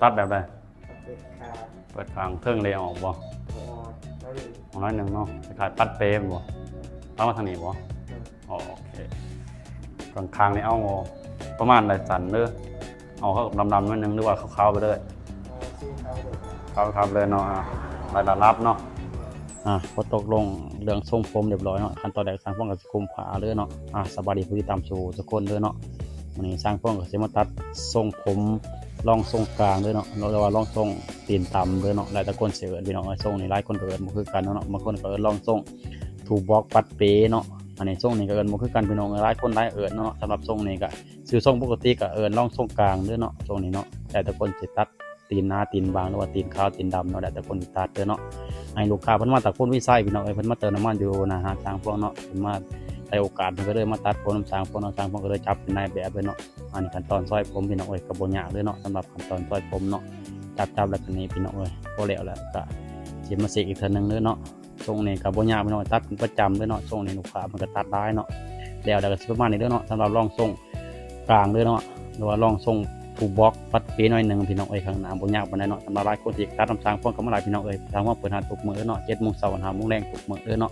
ตัดแบบใดเป็ดขาเปิดคางเครื่องเลยออกบ่พอแล้วน้อยหนึ่งเนาะคล้ายๆปัดเปรมบ่เอามาทางนี้บ่อ๋อโอเคคางนี่เอาประมาณไหนสันหรือเอาเข้าดำๆนิดนึงหรือว่าขาวๆไปเลยซื้อเขาเลยขาวๆเลยเนาะรายรับเนาะพอตกลงเรื่องทรงผมเรียบร้อยเนาะขั้นตอนแรกสร้างพวกกับคุมผาเลยเนาะสบายดีผู้ติดตามสู่ทุกคนเลยเนาะวันนี้สร้างพวกกับสิมาตัดทรงผมลองทรงกลางเลยเนาะเราเรียกว่าลองทรงตีนต่ำเลยเนาะหลายตะคนเสือพี่น้องทรงนี่หลายคนเกิดบ่คือกันเนาะบางคนก็ลองทรงถูกบล็อกปัดเป๋เนาะอันนี้ทรงนี้ก็เอิ้นบ่คือกันพี่น้องหลายคนหลายเนาะสำหรับทรงนี้ก็ชื่อทรงปกติก็ลองทรงกลางเด้อเนาะทรงนี้เนาะแต่ตะคนสิตัดตีนหน้าตีนบางหรือว่าตีนขาวตีนดำเนาะแต่คนตัดเด้อเนาะให้ลูกค้าเพิ่นมาตะคนวิสัยพี่น้องเพิ่นมาเติมน้ำมันอยู่นะฮะทางพวกเนาะเพิ่นมาได้โอกาสเพิ่นก็เลยมาตัดผมน้ำสางพวกน้ำสางพวกก็เลยจับเป็นนายแบบเลยเนาะอันนี้ขั้นตอนซอยผมพี่น้องก็บ่ยากเลยเนาะสำหรับขั้นตอนซอยผมเนาะจับแล้วก็นี่พี่น้องพอแล้วแหละก็สิมาเสกอีกเทื่อนึงเด้อเนาะทรงนี้ก็บ่ยากพี่น้องตัดเป็นประจำเด้อเนาะทรงนี้ลูกค้ามันก็ตัดได้เนาะแล้วก็สิประมาณนี้เด้อเนาะสำหรับรองทรงกลางเด้อเนาะหรือว่ารองทรงผูกบล็อกปัดปีหน่อยหนึ่งพี่น้องข้างหน้าบ่ยากปานใดเนาะสำหรับหลายคนที่ตัดน้ำสางพวกก็มาหลายพี่น้องทางว่าเปิดหาทุกมื้อเนาะ7:00 น 5:00 นแรงทุกมื้อเนาะ